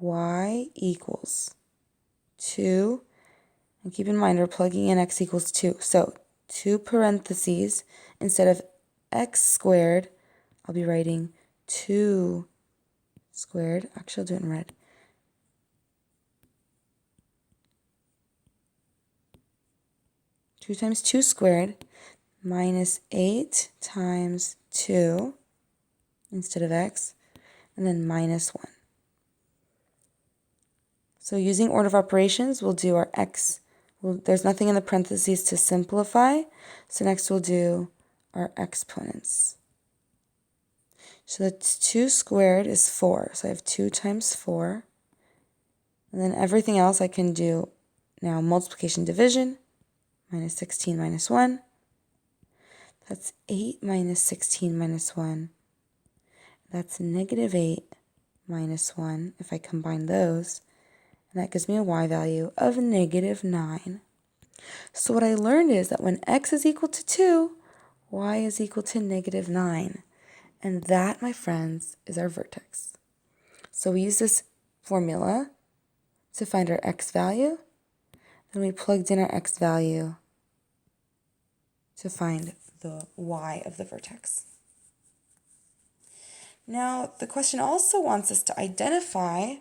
Y equals 2, and keep in mind we're plugging in x equals 2. So 2 parentheses, instead of x squared, I'll be writing 2 squared. Actually, I'll do it in red. Two times 2 squared minus 8 times 2 instead of x, and then minus 1. So using order of operations, we'll do our x. There's nothing in the parentheses to simplify, so next we'll do our exponents. So that's 2 squared is 4, so I have 2 times 4. And then everything else I can do now multiplication division, minus 16 minus 1. That's 8 minus 16 minus 1. That's -8 minus 1 if I combine those. And that gives me a y value of -9. So what I learned is that when x is equal to 2, y is equal to -9. And that, my friends, is our vertex. So we use this formula to find our x value. Then we plugged in our x value to find the y of the vertex. Now, the question also wants us to identify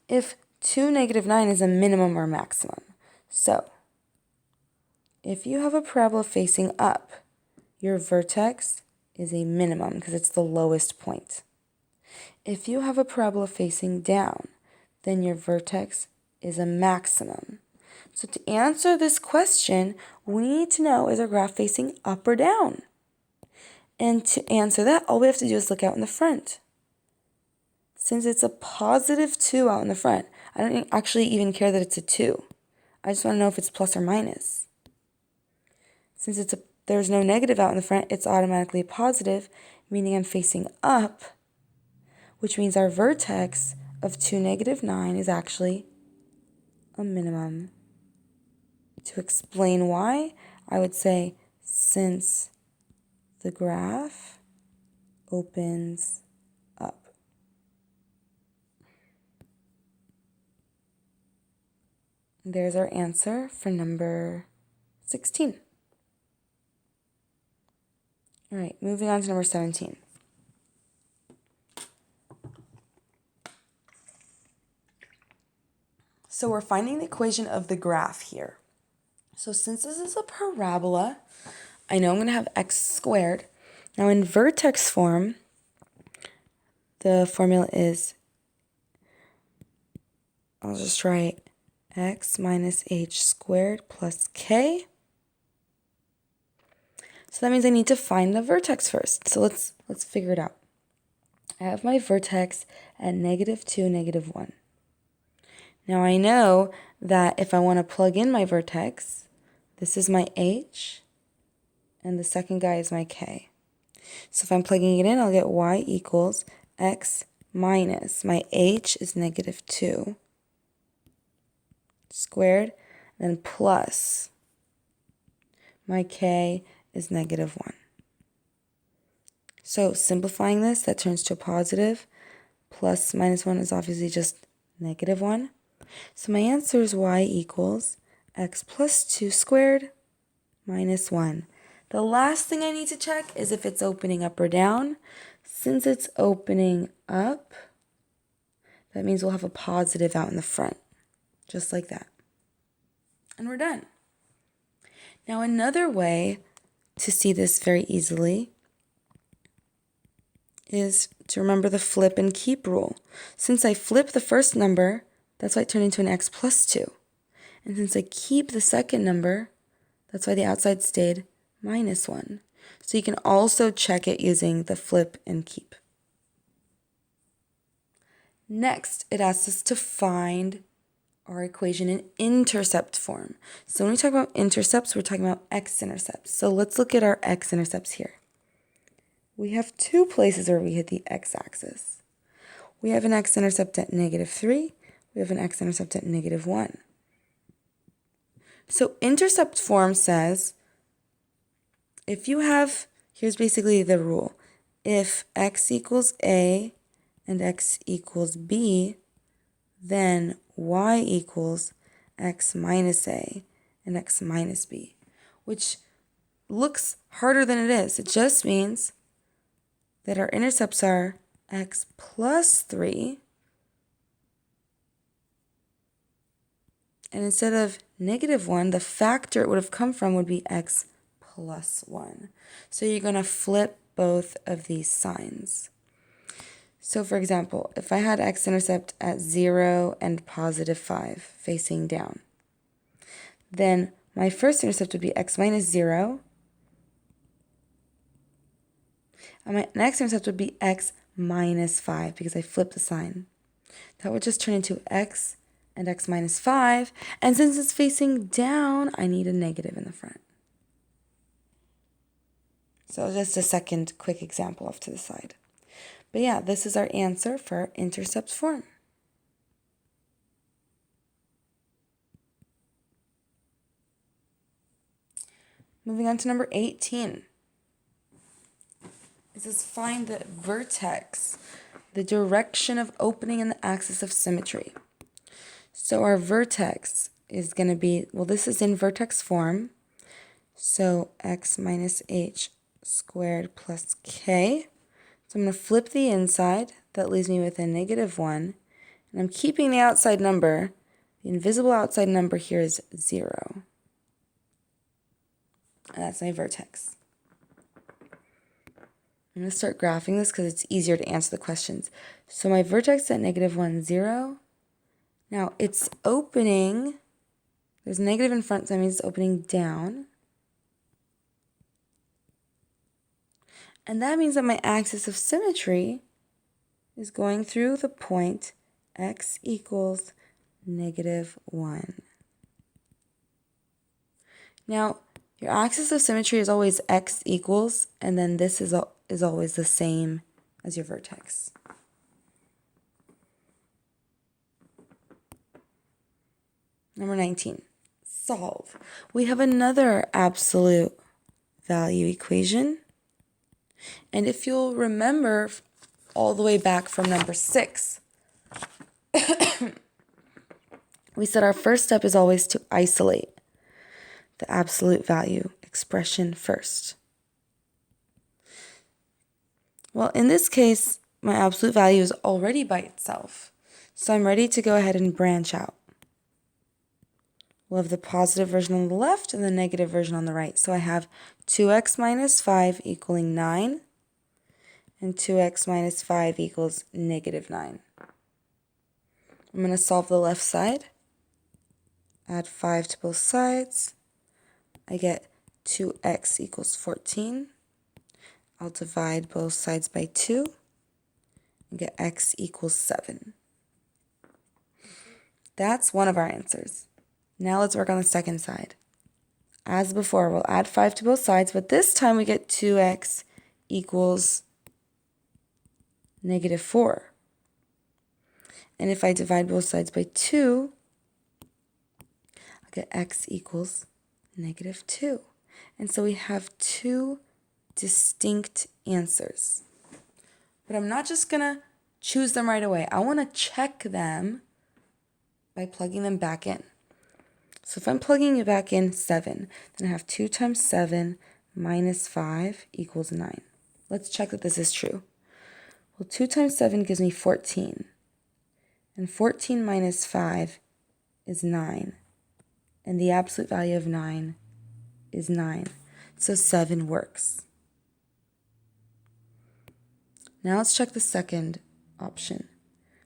if 2 -9 is a minimum or maximum. So, if you have a parabola facing up, your vertex is a minimum because it's the lowest point. If you have a parabola facing down, then your vertex is a maximum. So to answer this question, we need to know, is our graph facing up or down? And to answer that, all we have to do is look out in the front. Since it's a positive 2 out in the front, I don't actually even care that it's a 2. I just want to know if it's plus or minus. Since there's no negative out in the front, it's automatically positive, meaning I'm facing up, which means our vertex of 2, -9 is actually a minimum. To explain why, I would say since the graph opens up. There's our answer for number 16. All right, moving on to number 17. So we're finding the equation of the graph here. So since this is a parabola, I know I'm going to have x squared. Now in vertex form, the formula is, I'll just write x minus h squared plus k. So that means I need to find the vertex first. So let's figure it out. I have my vertex at -2, -1. Now I know that if I want to plug in my vertex, this is my h, and the second guy is my k. So if I'm plugging it in, I'll get y equals x minus, my h is -2 squared, then plus, my k is -1. So simplifying this, that turns to a positive. Plus -1 is obviously just -1. So my answer is y equals x plus 2 squared minus 1. The last thing I need to check is if it's opening up or down. Since it's opening up, that means we'll have a positive out in the front, just like that. And we're done. Now another way to see this very easily is to remember the flip and keep rule. Since I flip the first number, that's why it turned into an x plus 2. And since I keep the second number, that's why the outside stayed -1. So you can also check it using the flip and keep. Next, it asks us to find our equation in intercept form. So when we talk about intercepts, we're talking about x-intercepts. So let's look at our x-intercepts here. We have two places where we hit the x-axis. We have an x-intercept at -3. We have an x-intercept at -1. So intercept form says, if you have, here's basically the rule. If x equals a and x equals b, then y equals x minus a and x minus b, which looks harder than it is. It just means that our intercepts are x plus 3, and instead of -1, the factor it would have come from would be x plus 1. So you're going to flip both of these signs. So for example, if I had x-intercept at 0 and +5 facing down, then my first intercept would be x minus 0, and my next intercept would be x minus 5 because I flipped the sign. That would just turn into x and x minus 5, and since it's facing down, I need a negative in the front. So just a second quick example off to the side. But yeah, this is our answer for our intercept form. Moving on to number 18. It says find the vertex, the direction of opening in the axis of symmetry. So our vertex is going to be, well, this is in vertex form. So x minus h squared plus k. So I'm going to flip the inside. That leaves me with a -1. And I'm keeping the outside number. The invisible outside number here is 0. And that's my vertex. I'm going to start graphing this because it's easier to answer the questions. So my vertex at -1, 0. Now it's opening, there's negative in front, so that means it's opening down. And that means that my axis of symmetry is going through the point x equals -1. Now, your axis of symmetry is always x equals, and then this is always the same as your vertex. Number 19, solve. We have another absolute value equation. And if you'll remember all the way back from number 6, we said our first step is always to isolate the absolute value expression first. Well, in this case, my absolute value is already by itself. So I'm ready to go ahead and branch out. We'll have the positive version on the left and the negative version on the right. So I have 2x minus 5 equaling 9, and 2x minus 5 equals -9. I'm going to solve the left side. Add 5 to both sides. I get 2x equals 14. I'll divide both sides by 2 and get x equals 7. That's one of our answers. Now let's work on the second side. As before, we'll add 5 to both sides, but this time we get 2x equals -4. And if I divide both sides by 2, I'll get x equals -2. And so we have two distinct answers. But I'm not just going to choose them right away. I want to check them by plugging them back in. So if I'm plugging it back in 7, then I have 2 times 7 minus 5 equals 9. Let's check that this is true. Well, 2 times 7 gives me 14. And 14 minus 5 is 9. And the absolute value of 9 is 9. So 7 works. Now let's check the second option.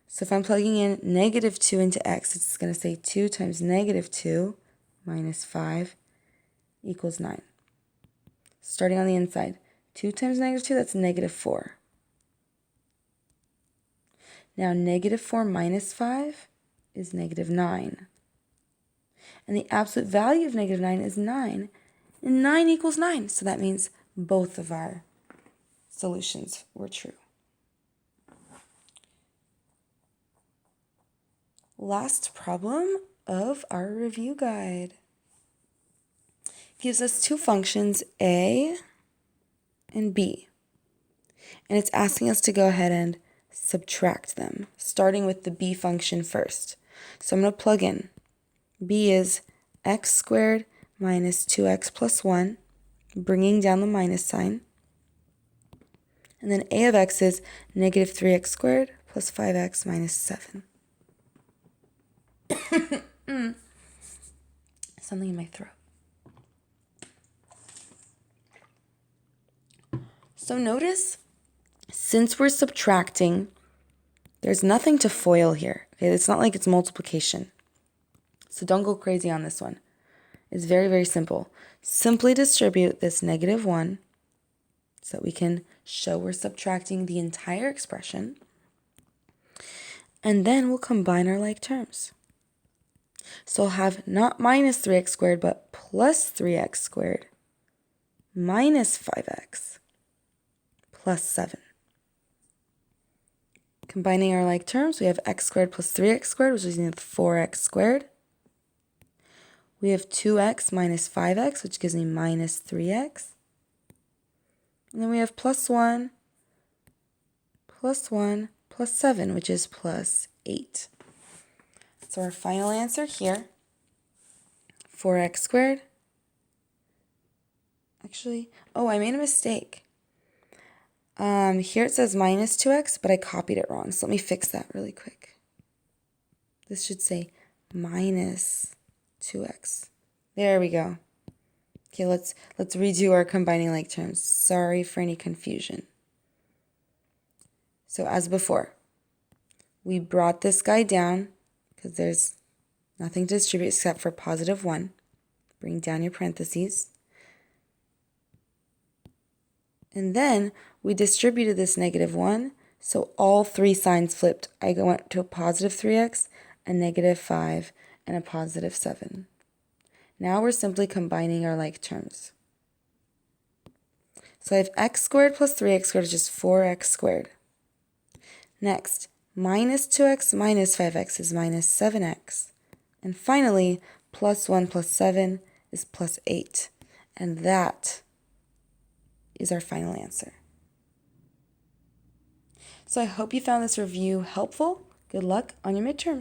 So if I'm plugging in -2 into x, it's going to say 2 times -2 minus 5 equals 9. Starting on the inside, 2 times -2, that's -4. Now -4 minus 5 is -9. And the absolute value of -9 is 9. And 9 equals 9. So that means both of our solutions were true. Last problem of our review guide. Gives us two functions, a and b. And it's asking us to go ahead and subtract them, starting with the b function first. So I'm going to plug in. b is x squared minus 2x plus 1, bringing down the minus sign. And then a of x is -3x squared plus 5x minus 7. Something in my throat. So notice, since we're subtracting, there's nothing to FOIL here. Okay, it's not like it's multiplication. So don't go crazy on this one. It's very, very simple. Simply distribute this -1 so that we can show we're subtracting the entire expression. And then we'll combine our like terms. So we'll have not minus 3x squared, but plus 3x squared minus 5x plus 7. Combining our like terms, we have x squared plus 3x squared, which is 4x squared. We have 2x minus 5x, which gives me minus 3x. And then we have plus 1 plus 7, which is plus 8. So our final answer here, 4x squared. Actually, oh, I made a mistake. Here it says minus 2x, but I copied it wrong. So let me fix that really quick. This should say minus 2x. There we go. Okay, let's redo our combining like terms. Sorry for any confusion. So as before, we brought this guy down because there's nothing to distribute except for positive 1. Bring down your parentheses. And then we distributed this negative 1, so all 3 signs flipped. I went to a positive 3x, a negative 5, and a positive 7. Now we're simply combining our like terms. So I have x squared plus 3x squared is just 4x squared. Next, minus 2x minus 5x is minus 7x. And finally, plus 1 plus 7 is plus 8. And that is our final answer. So I hope you found this review helpful. Good luck on your midterms.